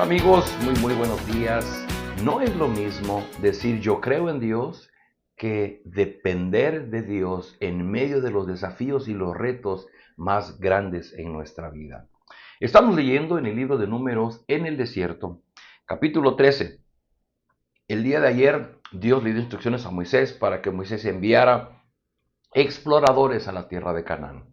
Hola amigos, muy buenos días. No es lo mismo decir yo creo en Dios que depender de Dios en medio de los desafíos y los retos más grandes en nuestra vida. Estamos leyendo en el libro de Números en el desierto, capítulo 13. El día de ayer Dios le dio instrucciones a Moisés para que Moisés enviara exploradores a la tierra de Canaán.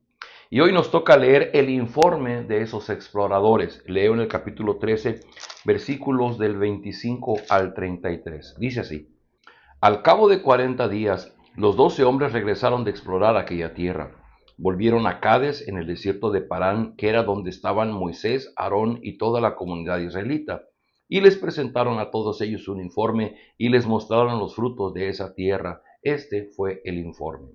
Y hoy nos toca leer el informe de esos exploradores. Leo en el capítulo 13, versículos del 25 al 33. Dice así: Al cabo de 40 días, los 12 hombres regresaron de explorar aquella tierra. Volvieron a Cades, en el desierto de Parán, que era donde estaban Moisés, Aarón y toda la comunidad israelita. Y les presentaron a todos ellos un informe y les mostraron los frutos de esa tierra. Este fue el informe.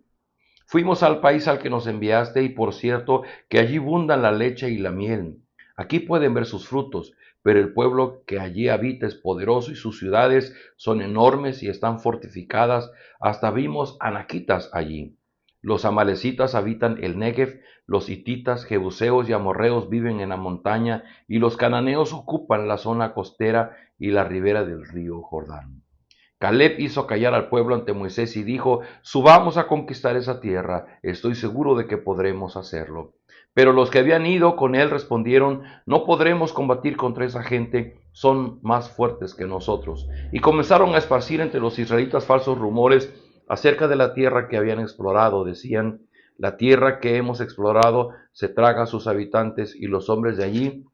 Fuimos al país al que nos enviaste, y por cierto que allí abundan la leche y la miel. Aquí pueden ver sus frutos, pero el pueblo que allí habita es poderoso y sus ciudades son enormes y están fortificadas. Hasta vimos anaquitas allí. Los amalecitas habitan el Negev, los hititas, jebuseos y amorreos viven en la montaña, y los cananeos ocupan la zona costera y la ribera del río Jordán. Caleb hizo callar al pueblo ante Moisés y dijo: subamos a conquistar esa tierra, estoy seguro de que podremos hacerlo. Pero los que habían ido con él respondieron: no podremos combatir contra esa gente, son más fuertes que nosotros. Y comenzaron a esparcir entre los israelitas falsos rumores acerca de la tierra que habían explorado. Decían: la tierra que hemos explorado se traga a sus habitantes, y los hombres de allí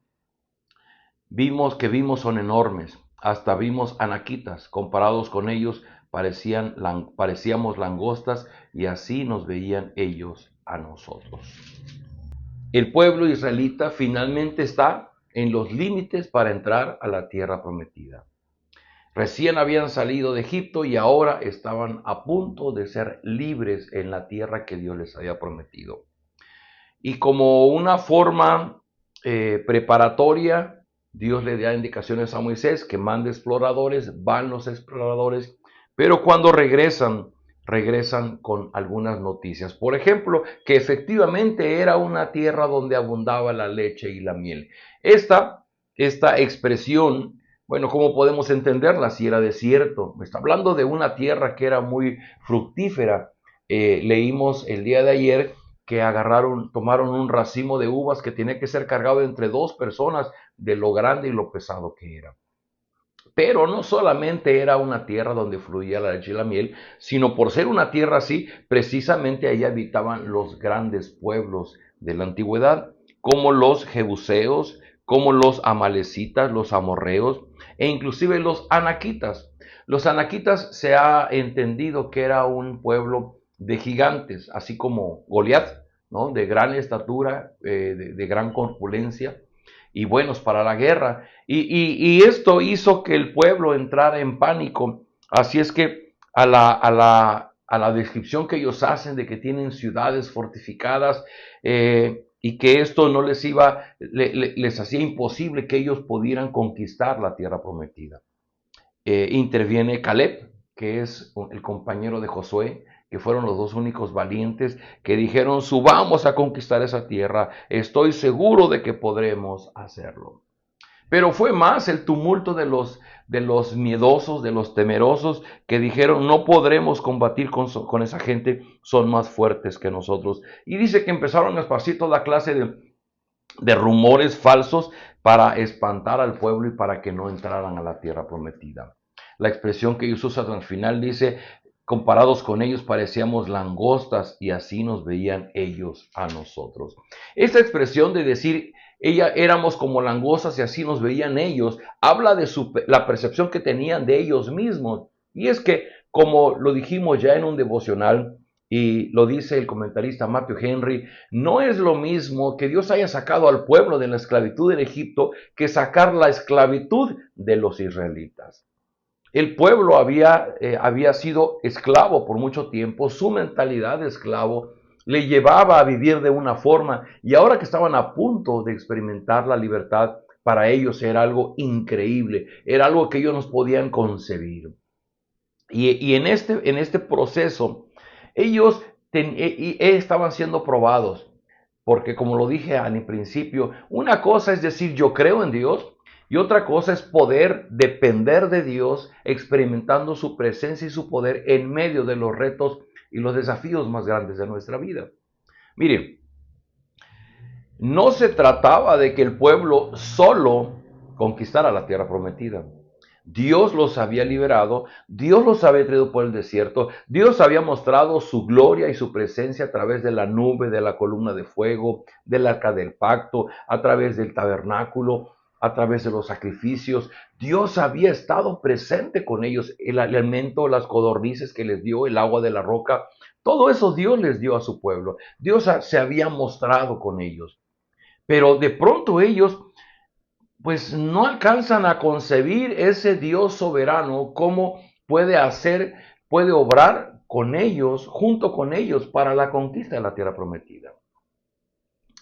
vimos son enormes, hasta vimos anaquitas, comparados con ellos parecíamos langostas, y así nos veían ellos a nosotros. El pueblo israelita finalmente está en los límites para entrar a la tierra prometida. Recién habían salido de Egipto y ahora estaban a punto de ser libres en la tierra que Dios les había prometido. Y como una forma preparatoria, Dios le da indicaciones a Moisés que mande exploradores. Van los exploradores, pero cuando regresan con algunas noticias. Por ejemplo, que efectivamente era una tierra donde abundaba la leche y la miel. Esta expresión, bueno, ¿cómo podemos entenderla si era desierto? Me está hablando de una tierra que era muy fructífera. Leímos el día de ayer que tomaron un racimo de uvas que tenía que ser cargado entre dos personas de lo grande y lo pesado que era. Pero no solamente era una tierra donde fluía la leche y la miel, sino por ser una tierra así, precisamente ahí habitaban los grandes pueblos de la antigüedad, como los jebuseos, como los amalecitas, los amorreos e inclusive los anaquitas. Los anaquitas se ha entendido que era un pueblo de gigantes, así como Goliat, ¿no? De gran estatura, de gran corpulencia y buenos para la guerra. Y esto hizo que el pueblo entrara en pánico. Así es que a la descripción que ellos hacen de que tienen ciudades fortificadas, y que esto no les hacía imposible que ellos pudieran conquistar la tierra prometida. Interviene Caleb, que es el compañero de Josué, que fueron los dos únicos valientes que dijeron: subamos a conquistar esa tierra, estoy seguro de que podremos hacerlo. Pero fue más el tumulto de los miedosos, de los temerosos, que dijeron: no podremos combatir con esa gente, son más fuertes que nosotros. Y dice que empezaron a esparcir toda clase de rumores falsos para espantar al pueblo y para que no entraran a la tierra prometida. La expresión que ellos usan al final dice: comparados con ellos parecíamos langostas, y así nos veían ellos a nosotros. Esta expresión de decir éramos como langostas y así nos veían ellos, habla de la percepción que tenían de ellos mismos. Y es que, como lo dijimos ya en un devocional, y lo dice el comentarista Matthew Henry, no es lo mismo que Dios haya sacado al pueblo de la esclavitud en Egipto que sacar la esclavitud de los israelitas. El pueblo había sido esclavo por mucho tiempo, su mentalidad de esclavo le llevaba a vivir de una forma, y ahora que estaban a punto de experimentar la libertad, para ellos era algo increíble, era algo que ellos no podían concebir. Y en este proceso, ellos estaban siendo probados, porque como lo dije al principio, una cosa es decir yo creo en Dios, Y otra cosa es poder depender de Dios, experimentando su presencia y su poder en medio de los retos y los desafíos más grandes de nuestra vida. Mire, no se trataba de que el pueblo solo conquistara la tierra prometida. Dios los había liberado, Dios los había traído por el desierto, Dios había mostrado su gloria y su presencia a través de la nube, de la columna de fuego, del arca del pacto, a través del tabernáculo, a través de los sacrificios. Dios había estado presente con ellos, el alimento, las codornices que les dio, el agua de la roca, todo eso Dios les dio a su pueblo. Dios se había mostrado con ellos. Pero de pronto ellos pues no alcanzan a concebir ese Dios soberano, cómo puede hacer, puede obrar con ellos, junto con ellos, para la conquista de la tierra prometida.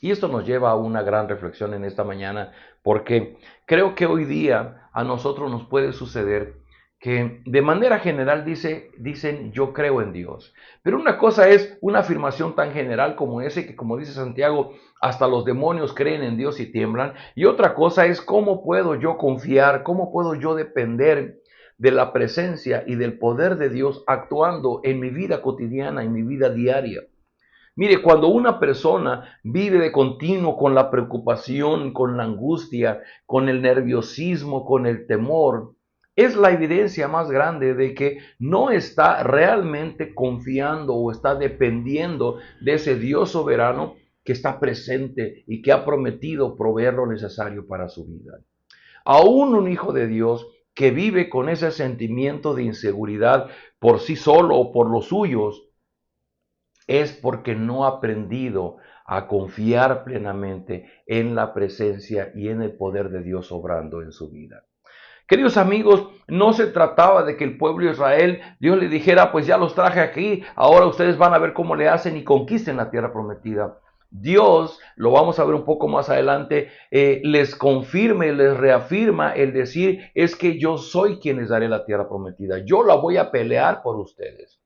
Y esto nos lleva a una gran reflexión en esta mañana, porque creo que hoy día a nosotros nos puede suceder que de manera general dicen yo creo en Dios. Pero una cosa es una afirmación tan general como ese, que como dice Santiago, hasta los demonios creen en Dios y tiemblan. Y otra cosa es cómo puedo yo confiar, cómo puedo yo depender de la presencia y del poder de Dios actuando en mi vida cotidiana, en mi vida diaria. Mire, cuando una persona vive de continuo con la preocupación, con la angustia, con el nerviosismo, con el temor, es la evidencia más grande de que no está realmente confiando o está dependiendo de ese Dios soberano que está presente y que ha prometido proveer lo necesario para su vida. Aún un hijo de Dios que vive con ese sentimiento de inseguridad por sí solo o por los suyos, es porque no ha aprendido a confiar plenamente en la presencia y en el poder de Dios obrando en su vida. Queridos amigos, no se trataba de que el pueblo de Israel, Dios le dijera, pues ya los traje aquí, ahora ustedes van a ver cómo le hacen y conquisten la tierra prometida. Dios, lo vamos a ver un poco más adelante, les confirma, les reafirma el decir, es que yo soy quien les daré la tierra prometida, yo la voy a pelear por ustedes.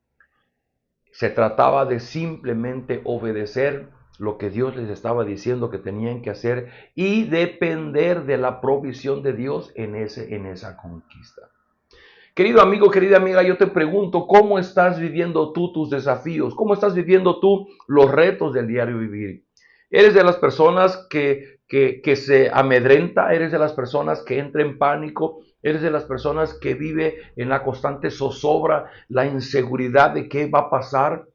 Se trataba de simplemente obedecer lo que Dios les estaba diciendo que tenían que hacer y depender de la provisión de Dios en esa conquista. Querido amigo, querida amiga, yo te pregunto, ¿cómo estás viviendo tú tus desafíos? ¿Cómo estás viviendo tú los retos del diario vivir? ¿Eres de las personas que se amedrenta? ¿Eres de las personas que entra en pánico? ¿Eres de las personas que vive en la constante zozobra, la inseguridad de qué va a pasar?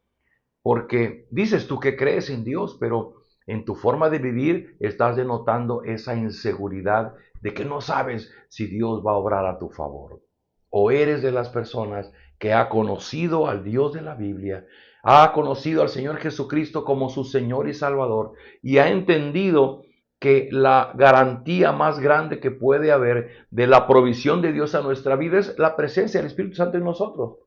Porque dices tú que crees en Dios, pero en tu forma de vivir estás denotando esa inseguridad de que no sabes si Dios va a obrar a tu favor. O eres de las personas que ha conocido al Dios de la Biblia, ha conocido al Señor Jesucristo como su Señor y Salvador y ha entendido que la garantía más grande que puede haber de la provisión de Dios a nuestra vida es la presencia del Espíritu Santo en nosotros.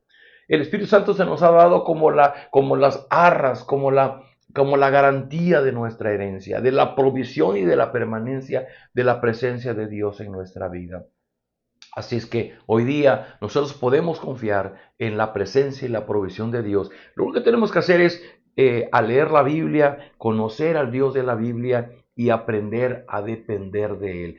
El Espíritu Santo se nos ha dado como las arras, como la garantía de nuestra herencia, de la provisión y de la permanencia de la presencia de Dios en nuestra vida. Así es que hoy día nosotros podemos confiar en la presencia y la provisión de Dios. Lo único que tenemos que hacer es al leer la Biblia, conocer al Dios de la Biblia y aprender a depender de Él.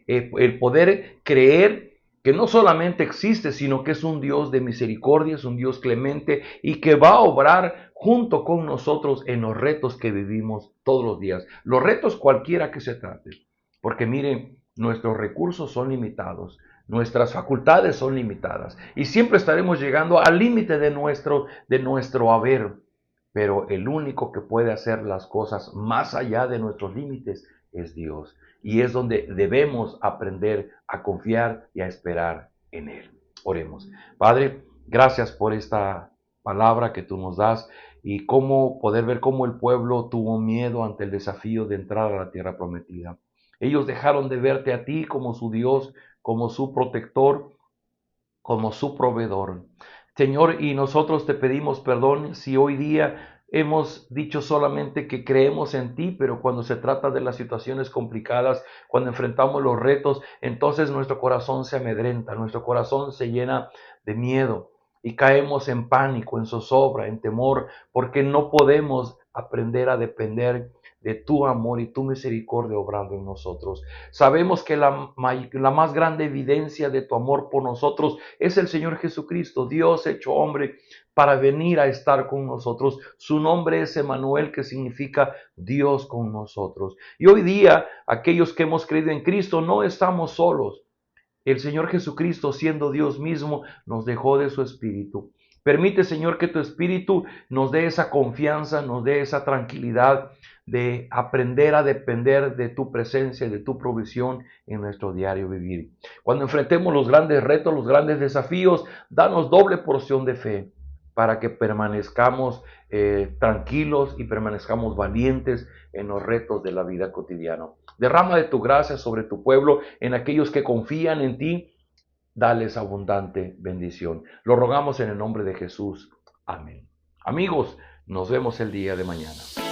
El poder creer que no solamente existe, sino que es un Dios de misericordia, es un Dios clemente y que va a obrar junto con nosotros en los retos que vivimos todos los días. Los retos cualquiera que se trate. Porque miren, nuestros recursos son limitados. Nuestras facultades son limitadas y siempre estaremos llegando al límite de nuestro haber. Pero el único que puede hacer las cosas más allá de nuestros límites es Dios. Y es donde debemos aprender a confiar y a esperar en Él. Oremos. Padre, gracias por esta palabra que tú nos das y cómo poder ver cómo el pueblo tuvo miedo ante el desafío de entrar a la tierra prometida. Ellos dejaron de verte a ti como su Dios, como su protector, como su proveedor. Señor, y nosotros te pedimos perdón si hoy día hemos dicho solamente que creemos en ti, pero cuando se trata de las situaciones complicadas, cuando enfrentamos los retos, entonces nuestro corazón se amedrenta, nuestro corazón se llena de miedo y caemos en pánico, en zozobra, en temor, porque no podemos aprender a depender de tu amor y tu misericordia obrando en nosotros. Sabemos que la más grande evidencia de tu amor por nosotros es el Señor Jesucristo, Dios hecho hombre, para venir a estar con nosotros. Su nombre es Emmanuel, que significa Dios con nosotros. Y hoy día, aquellos que hemos creído en Cristo, no estamos solos. El Señor Jesucristo, siendo Dios mismo, nos dejó de su Espíritu. Permite, Señor, que tu Espíritu nos dé esa confianza, nos dé esa tranquilidad de aprender a depender de tu presencia y de tu provisión en nuestro diario vivir. Cuando enfrentemos los grandes retos, los grandes desafíos, danos doble porción de fe para que permanezcamos tranquilos y permanezcamos valientes en los retos de la vida cotidiana. Derrama de tu gracia sobre tu pueblo, en aquellos que confían en ti, dales abundante bendición. Lo rogamos en el nombre de Jesús. Amén. Amigos, nos vemos el día de mañana.